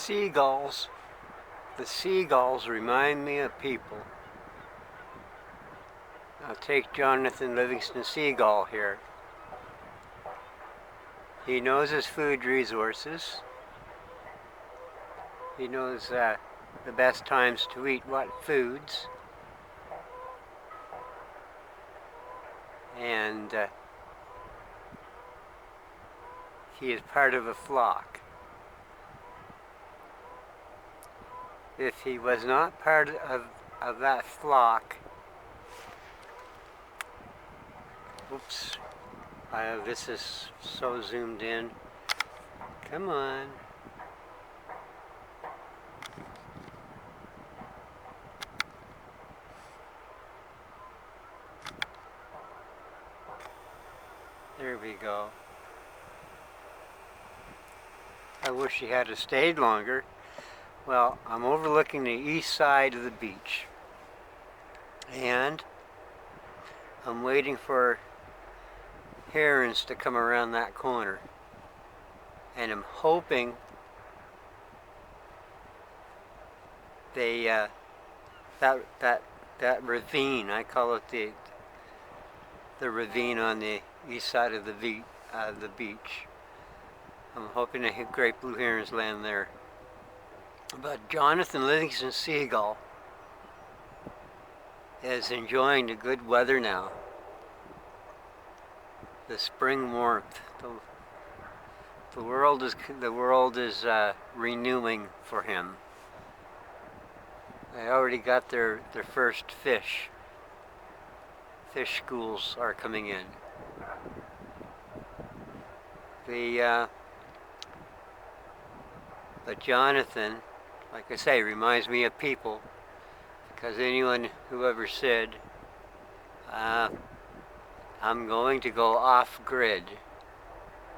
Seagulls. The seagulls remind me of people. I'll take Jonathan Livingston Seagull here. He knows his food resources. He knows the best times to eat what foods. And he is part of a flock. If he was not part of that flock, oops, this is so zoomed in. Come on. There we go. I wish he had stayed longer. Well, I'm overlooking the east side of the beach. And I'm waiting for herons to come around that corner. And I'm hoping they, that ravine, I call it the ravine on the east side of the beach. I'm hoping to hit great blue herons land there. But Jonathan Livingston Seagull is enjoying the good weather now. The spring warmth. The world is renewing for him. They already got their first fish. Fish schools are coming in. But Jonathan, like I say, reminds me of people, because anyone who ever said, I'm going to go off-grid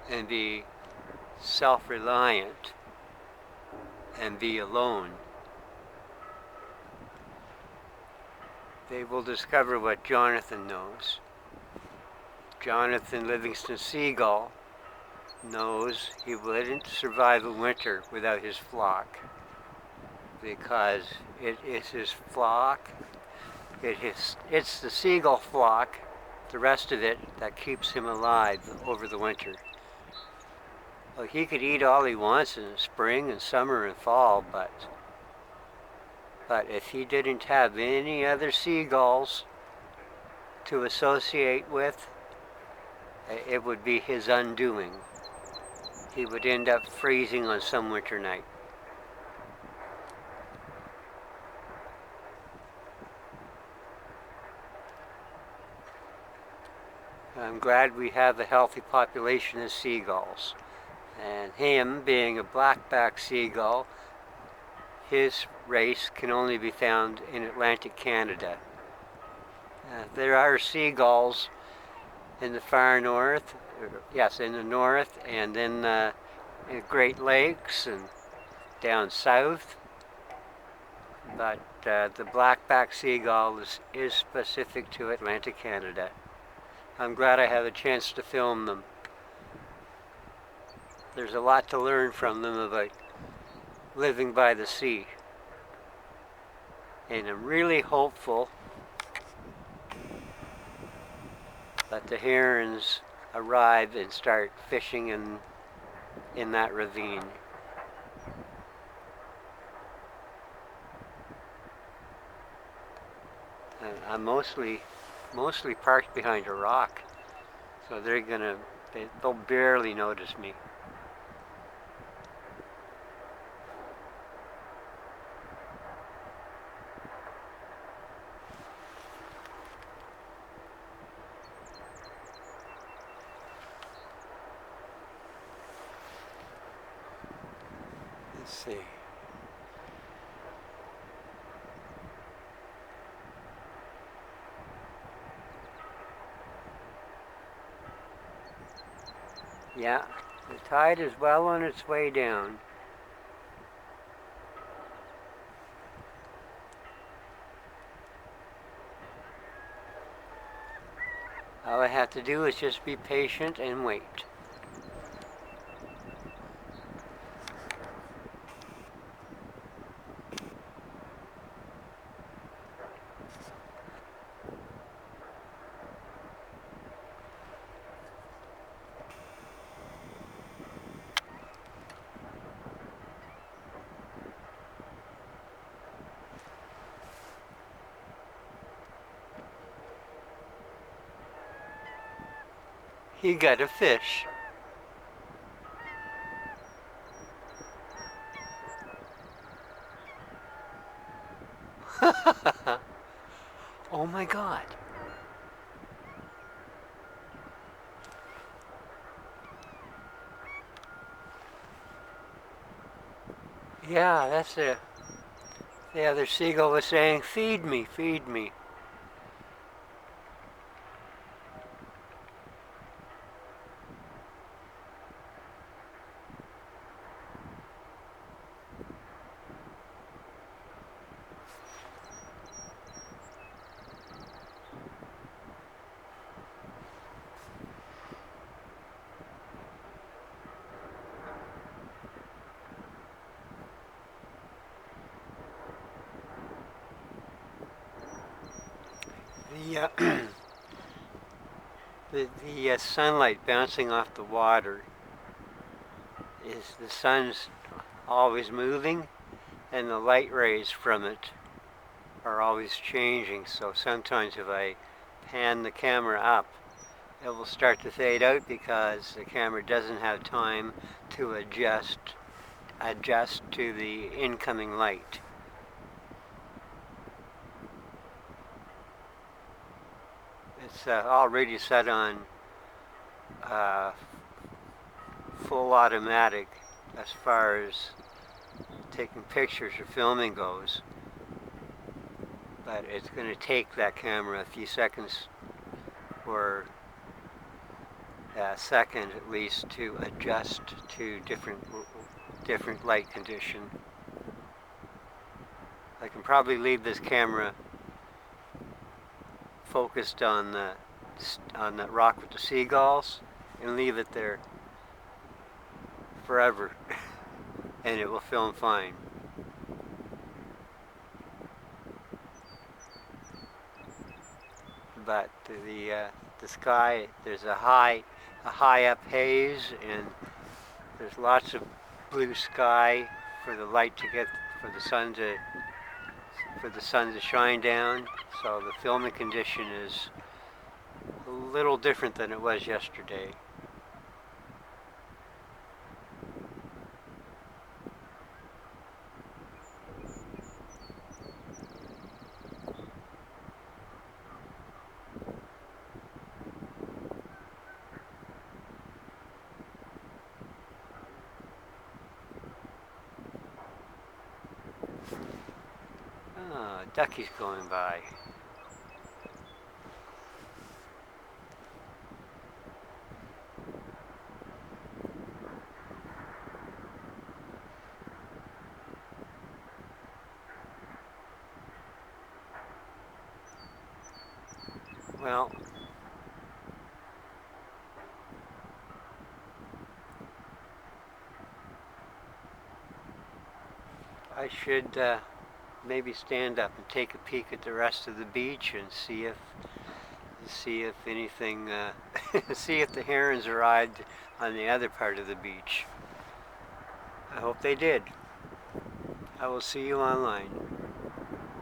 and be self-reliant and be alone, they will discover what Jonathan knows. Jonathan Livingston Seagull knows he wouldn't survive a winter without his flock, because it is his flock, it's the seagull flock, the rest of it, that keeps him alive over the winter. Well, he could eat all he wants in the spring and summer and fall, but if he didn't have any other seagulls to associate with, it would be his undoing. He would end up freezing on some winter night. I'm glad we have a healthy population of seagulls. And him being a blackback seagull, his race can only be found in Atlantic Canada. There are seagulls in the far north, yes, in the north, and in the Great Lakes and down south. But the blackback seagull is specific to Atlantic Canada. I'm glad I had a chance to film them. There's a lot to learn from them about living by the sea. And I'm really hopeful that the herons arrive and start fishing in that ravine. And I'm mostly parked behind a rock, so they'll barely notice me. Let's see. Yeah, the tide is well on its way down. All I have to do is just be patient and wait. He got a fish. Oh my God. Yeah, that's it. The other seagull was saying, feed me, feed me. The, the sunlight bouncing off the water is the sun's always moving, and the light rays from it are always changing. So sometimes if I pan the camera up, it will start to fade out because the camera doesn't have time to adjust to the incoming light. It's already set on full automatic as far as taking pictures or filming goes, but it's going to take that camera a few seconds or a second at least to adjust to different light condition. I can probably leave this camera focused on that rock with the seagulls and leave it there forever and it will film fine. But the sky, there's a high up haze, and there's lots of blue sky for the light to get, for the sun to shine down. So the filming condition is a little different than it was yesterday. Oh, a ducky's going by. Well, I should maybe stand up and take a peek at the rest of the beach and see if anything, see if the herons arrived on the other part of the beach. I hope they did. I will see you online.